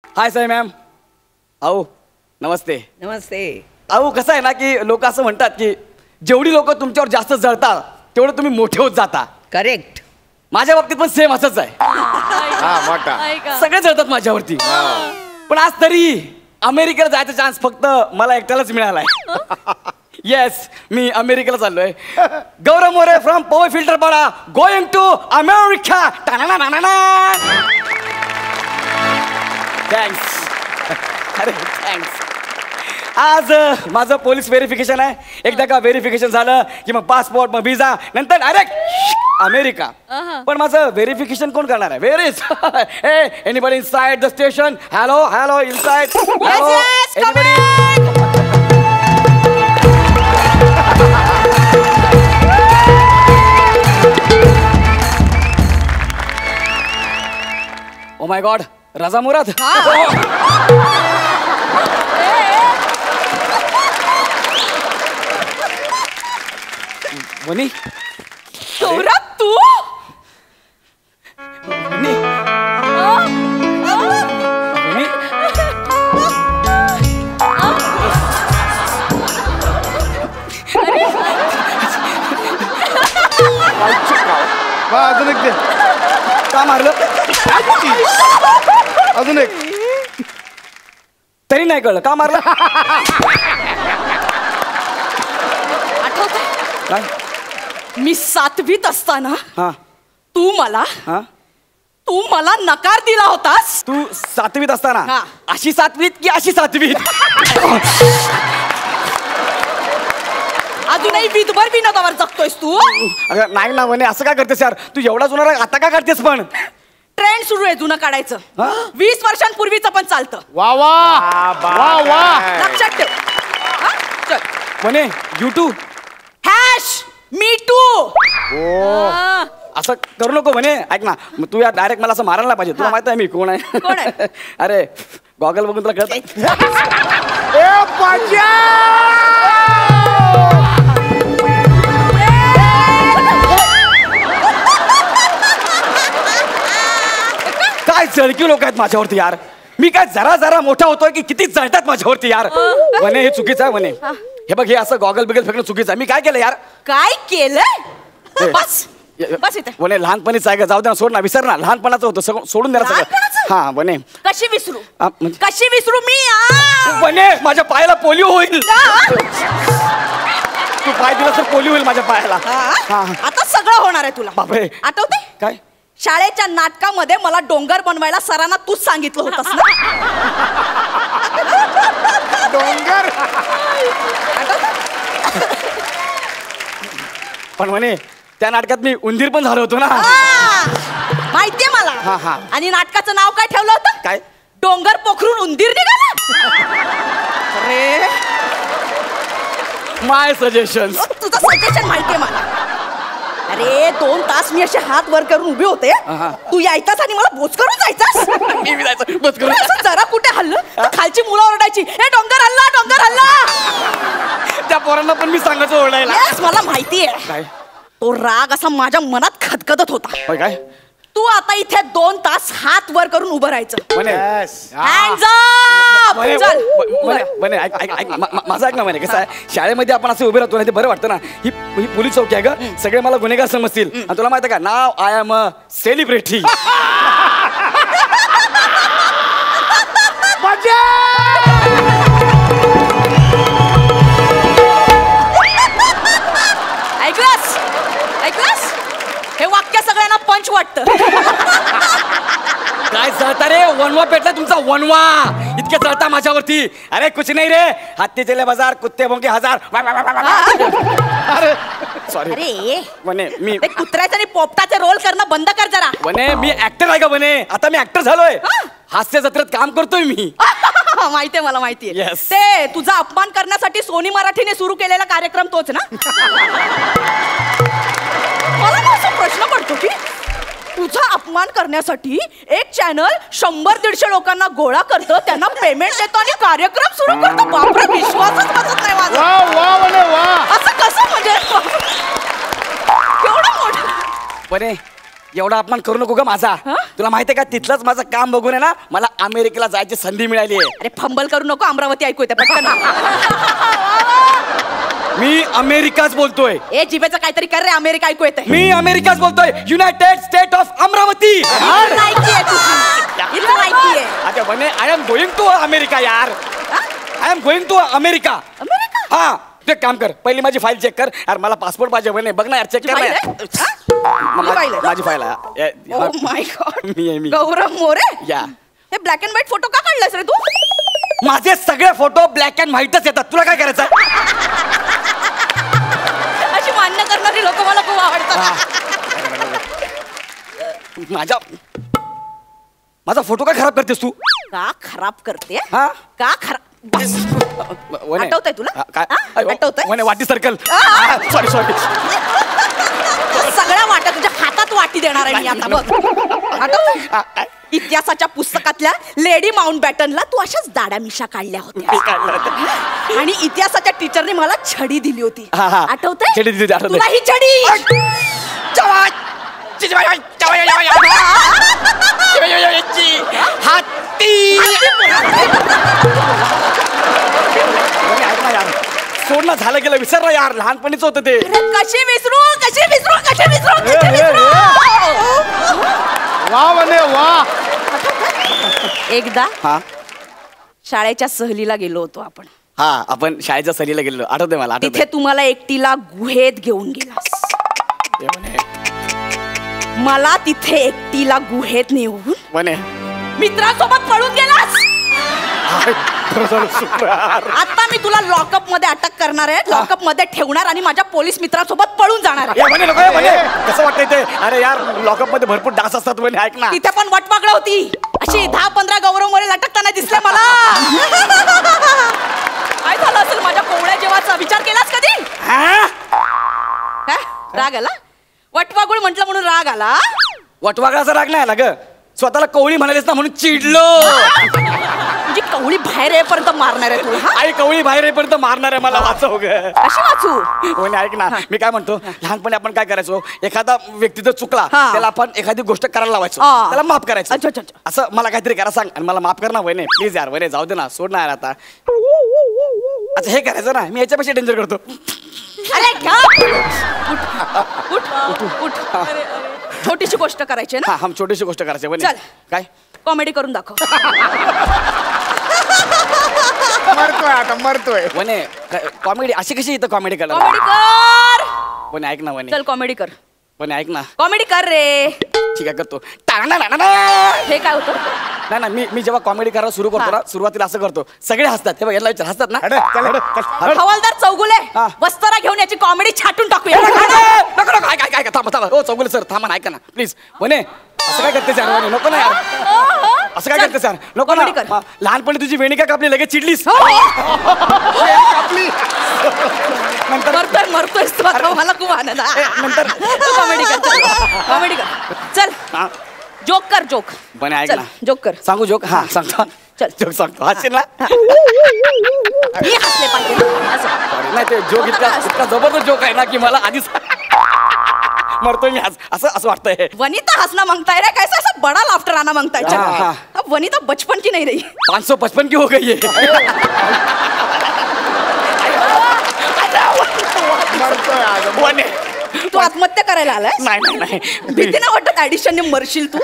हाय Sai ma'am. अहो नमस्ते. नमस्ते. अहो कसं आहे ना की लोक असं म्हणतात की जेवढी लोक तुमच्यावर जास्त जळतात तेवढं तुम्ही मोठे होत जाता. करेक्ट. माझ्या बाबतीत पण सेम असंच आहे. सगळे जळतात माझ्यावरती. पण आज तरी अमेरिकेला जायचा चान्स फक्त मला एकट्यालाच मिळालाय. येस, मी अमेरिकेला चाललोय. गौरव मोरे फ्रॉम पॉवर फिल्टर पाडा गोइंग टू अमेरिका. थँक्स. अरे थँक्स. आज माझं पोलीस व्हेरिफिकेशन आहे. एकदा का व्हेरिफिकेशन झालं की मग पासपोर्ट, मग व्हिसा, नंतर डायरेक्ट अमेरिका. पण माझं व्हेरिफिकेशन कोण करणार आहे? Where is anybody inside the station? Hello hello inside. Hello anybody. Oh my God, रजा मुराद. वनी गौरव तू? वनी वनी अजून एक दे. का मारलं? अजून एक. तरी नाही कळलं का मारलं. आठवतंय? काय? मी 7वीत असताना हा तू मला हा नकार दिला होतास. तू 7वीत असताना? हा. अशी 7वीत की अशी 7वीत? अजूनही विधभर विनोदावर जगतोयस तू. अगं नाही ना म्हणे, असं काय करतेस यार तू? एवढा जुना राग आता का काढतेस? पण ट्रेंड सुरू आहे जुनं काढायचं. हा? 20 वर्षांपूर्वीचं पण चालतं. वा वा वा वा. लक्षात ठेव. हा? चल. म्हणे YouTube मी टू. असं करू नको म्हणे. ऐक ना, मग तू या डायरेक्ट मला असं मारायला पाहिजे. तुला माहित आहे मी कोण आहे? कोण आहे? अरे गॉगल बघून तुला कळत? काय जळकी लोक आहेत माझ्यावरती यार. मी काय जरा जरा मोठा होतोय की किती जळतात माझ्यावरती यार. म्हणे हे चुकीचं आहे म्हणे. हे बघ, हे असं गॉगल बिगल फेकणं चुकीचं आहे. मी काय केलं यार? काय केलंय? बस बस इथे. म्हणे लहानपणीच आहे का? जाऊ दे ना, सोड ना, विसर ना. लहानपणाचं होतं सगळं सोडून द्या सगळं. लहानपणाचं? हा म्हणे. कशी विसरू? म्हणजे कशी विसरू मी? म्हणे माझ्या पायाला पोलिओ होईल. तू पाय दिला तर पोलिओ होईल माझ्या पायाला. हा? आता सगळं होणार आहे तुला. बापरे. आठवते? काय? शाळेच्या नाटकामध्ये मला डोंगर बनवायला सरांना तूच सांगितलं होतंस ना. डोंगर. पण म्हणे त्या नाटकात मी उंदीर पण झालो होतो ना. माहितीये हा, मला. हा. आणि नाटकाचं नाव काय ठेवलं होतं? काय? डोंगर पोखरून उंदीर निघाला. अरे माय सजेशन. तुझं सजेशन माहितीये मला. अरे 2 तास मी असे हात वर करून उभे होते. तू यायचास आणि मला बोच करून जायचास. मी जायचं बस करून. असं जरा कुठे हल्लं तर खालची मुलं ओरडायची, हे डोंगर हल्ला, डोंगर हल्ला. त्या पोरांना पण मी सांगायचं ओरडायला. Yes, मला माहितीये. काय? तो राग असा माझ्या मनात खदखदत होता. होय काय? तू आता इथे 2 तास हात वर करून उभं राहायचं. म्हणे Hands up! म्हणे चल. म्हणे म्हणे ऐक ऐक ऐक माझं ऐक ना. म्हणे कसं आहे, शाळेमध्ये आपण असं उभे राहतो ना, ते बरं वाटतं ना. ही ही पोलीस चौकी आहे ग. सगळे मला गुन्हेगार समजतील. आणि तुला माहिती आहे का, नाव आय एम अ सेलिब्रिटी. ऐकलंस? ऐकलंस? हे वाक्य सगळ्यांना पंच वाटतं. काय जळता रे? वनवा पेटला तुमचा वनवा. इतके जळता माझ्यावरती. अरे कुछ नाही रे. हत्ती चले बाजार, कुत्ते भोंगे हजार. अरे सॉरी. अरे म्हणे मी ते कुत्र्याचं आणि पोपटाचे रोल करणं बंद कर जरा. म्हणे मी ऍक्टर आहे का? म्हणे आता मी ऍक्टर झालोय. हास्य जत्रेत काम करतोय मी. माहितीये मला माहितीये. Yes. ते तुझा अपमान करण्यासाठी सोनी मराठीने सुरू केलेला कार्यक्रम तोच ना. मला ना असा प्रश्न पडतो की तुझा अपमान करण्यासाठी एक चॅनल 100-150 लोकांना गोळा करतं, त्यांना पेमेंट देतो आणि कार्यक्रम सुरू करतो. बापरे, विश्वासच बसत नाही माझा. वा वा म्हणे वा. असं कसं म्हणजे? केवढं मोठं. म्हणे एवढा अपमान करू नको ग माझा. तुला माहितीये का तिथलंच माझं काम बघून आहे ना मला अमेरिकेला जायची संधी मिळाली आहे. अरे फंबल करू नको, अमरावती ऐकू येते पटकन. मी अमेरिकाच बोलतोय. ए जिभेचं काहीतरी कर रे, अमेरिका ऐकू येते. मी अमेरिकाच बोलतोय. United state of Amravati. अच्छा म्हणे I am going to America यार. I am going to America. हा तू एक काम कर, पहिली माझी फाईल चेक कर यार. मला पासपोर्ट पाहिजे म्हणे. बघ ना यार, चेक कर ना. माझी फाईल आहे. Oh my God. मी गौरव मोरे. या हे ब्लॅक अँड व्हाईट फोटो का काढलास रे तू? माझे सगळे फोटो ब्लॅक अँड व्हाईटच येतात. तुला काय करायचं? अशी मान्य करणारी लोक मला खूप आवडतात. माझा फोटो काय खराब करतेस तू? का खराब करते? हा का खराब? आठवतंय तुला? काय वाटी सर्कल. सॉरी सगळ्या वाट्या तुझ्या हातात वाटी देणार आहे मी आता. बघ आठवतंय? इतिहासाच्या पुस्तकातल्या लेडी माउंट बॅटनला तू अशाच दाड्या मिशा काढल्या होत्या आणि इतिहासाच्या टीचरने मला छडी दिली होती. आठवतंय? छडी दिली होती. तुला ही छडी सोडणं झालं गेलं, विसरलं यार. लहानपणीच होतं ते. कशी विसरू. वा वने वा. एकदा हा शाळेच्या सहलीला गेलो होतो आपण. हा आपण शाळेच्या सहलीला गेलो. आठवतंय मला. तिथे तुम्हाला एकटीला गुहेत घेऊन गेलास. मला तिथे एकटीला गुहेत नेऊन म्हणे मित्रांसोबत पळून गेलास. आता मी तुला लॉकअप मध्ये अटक करणार आहे, लॉकअप मध्ये ठेवणार आणि माझ्या पोलीस मित्रांसोबत पळून जाणार आहे. कसं वाटतंय ते? अरे यार लॉकअप मध्ये भरपूर डास असतात म्हणे. ऐक ना, तिथे पण वटवागळ होती. अशी 10-15 गौरव मोरे लटकताना दिसले मला. काय झालं असेल माझ्या कोवळ्या जेवाचा? विचार केलास कधी? काय राग आला? वटवागुळ म्हटलं म्हणून राग आला? वटवागळाचा राग नाही आला ग, स्वतःला कवळी म्हणालीस ना म्हणून चिडलो. म्हणजे कवळी बाहेर येईपर्यंत मारणार आहे तू? आई कवळी बाहेर येईपर्यंत मारणार आहे मला. वाचव ग. कशी वाचू? ऐक ना, मी काय म्हणतो, लहानपणी आपण काय करायचो, एखादा व्यक्ती जर चुकला त्याला आपण एखादी गोष्ट करायला लावायचो, त्याला माफ करायचं. असं मला काहीतरी करा सांग आणि मला माफ कर ना वहिने प्लीज यार. वहिने जाऊ दे ना, सोड ना यार आता. अच्छा हे करायचं ना, मी याच्यापेक्षा डेंजर करतो. अरे उठ. छोटीशी गोष्ट करायची ना. हम छोटीशी गोष्ट करायची. चल काय कॉमेडी करून दाखव. मरतोय आता मरतोय. वने कॉमेडी अशी कशी इथं कॉमेडी कॉमेडी करणार? कर. वने ऐक ना वने. चल कॉमेडी कर. वने ऐक ना. कॉमेडी कर रे. ठीक आहे करतो. हे काय होतं? नाही मी जेव्हा कॉमेडी करायला सुरू करतो ना, सुरुवातीला असं करतो, सगळे हसतात. हे बघ याला विचार, हसतात ना? हवालदार चौगुले वस्तारा घेऊन याची कॉमेडी छाटून टाकूया. नको थांबा. हो चौगुले सर थांबा ना, ऐका ना प्लीज. वने असं काय करते यार? वने नको ना यार. असं काय करतेस यार? नको ना. लहानपणी तुझी वेणी काय कापली, लगेच चिडलीस. नंतर मरतोय मला खूप आनंद. नंतर कॉमेडी कर. चल जोक कर. जोक बने ऐक ना. जोक कर. सांगू जोक? हा सांगतो. चल जोक सांगतो. हसशील ना? मी हसले पाहिजे. नाही ते जोक इतका जबरदस्त जोक आहे ना की मला आधीच मरतोय मी. असं वाटतंय. वनिता हंसना मांगता है, कैसा ऐसा बड़ा लाफ्टर आना मांगता है. अब वनिता बचपन की नहीं रही, 555 की हो गई है. मरतोय. तू आत्महत्या करायला आलाय? नाही भीती ना वाटत ऍडिशनने मरशील तू?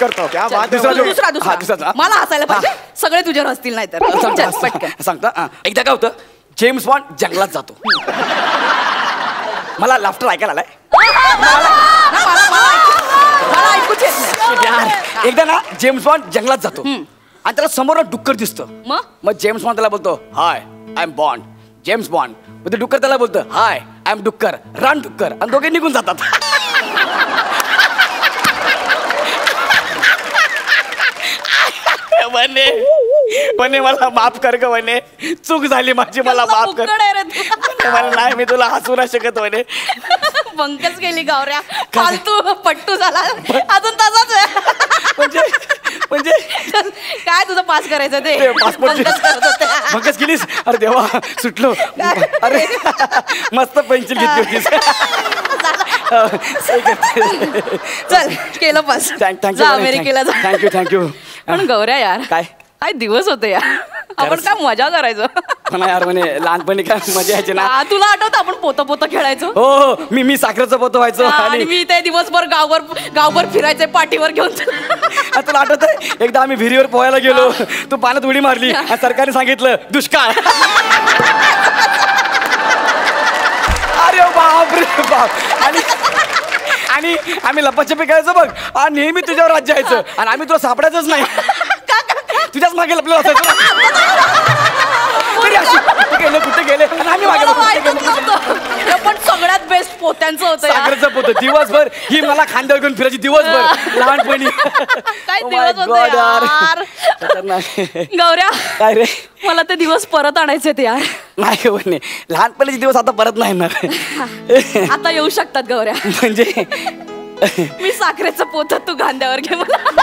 करतो. दुसरा मला हसायला पाहिजे, सगळे तुझ्यावर हसतील नाही तर. सांगता एकदा काय होतं, जेम्स बॉन्ड जंगलात जातो. मला लाफ्टर ऐकायला आलाय. मला ऐकूच येत नाही यार. एकदा ना जेम्स बॉन्ड जंगलात जातो आणि त्याला समोर डुक्कर दिसतं. मग जेम्स बॉन्ड त्याला बोलतो, hi I am Bond. James Bond मग ते डुक्कर त्याला बोलतं, हाय आय एम डुक्कर. रन डुक्कर. आणि दोघे निघून जातात. वने मला माफ कर ग वने, चूक झाली माझी, मला माफ कर. मला नाही, मी तुला हसू नाही शकत वने. बंकच गेली गावऱ्या. फालतू पट्टू झाला अजून तसाच आहे. म्हणजे काय तुझं पास करायचं ते पासपोर्ट मगच केलीस अरे देवा सुटलो अरे मस्त पेन्सिल घेतली होतीस चल केलं पास थँक्यू अमेरिकेला जा थँक्यू पण गौऱ्या यार काय दिवस होते यार आपण काय मजा करायचो पण यार म्हणे लहानपणी काय मजा यायची ना तुला आठवतं आपण पोतं खेळायचो हो मी साखरेचं पोतं व्हायचो आणि मी ते दिवसभर गावभर फिरायचे पाठीवर घेऊन तुला आठवत आहे एकदा आम्ही विहिरीवर पोहायला गेलो तू पाण्यात उडी मारली आणि सरकारने सांगितलं दुष्काळ अरे बाप रे बाप आणि आम्ही लपाछपी खेळायचो बघ आणि नेहमी तुझ्यावर राज्य यायचं आणि आम्ही तुला सापडायचंच नाही तुझ्याच मागे लपलो असायचं कुठे गेले आणि आम्ही मागे पण सगळ्यात बेस्ट पोत्यांचं होतं साखरेचं पोतं दिवसभर ही मला खांद्यावर घेऊन फिरायची दिवसभर लहानपणी काय दिवस होते यार गौऱ्या काय रे मला ते दिवस परत आणायचे ते यार नाही म्हणे लहानपणीचे दिवस आता परत नाही येणार आता येऊ शकतात गौऱ्या म्हणजे मी साखरेचं पोत तू खांद्यावर घे मला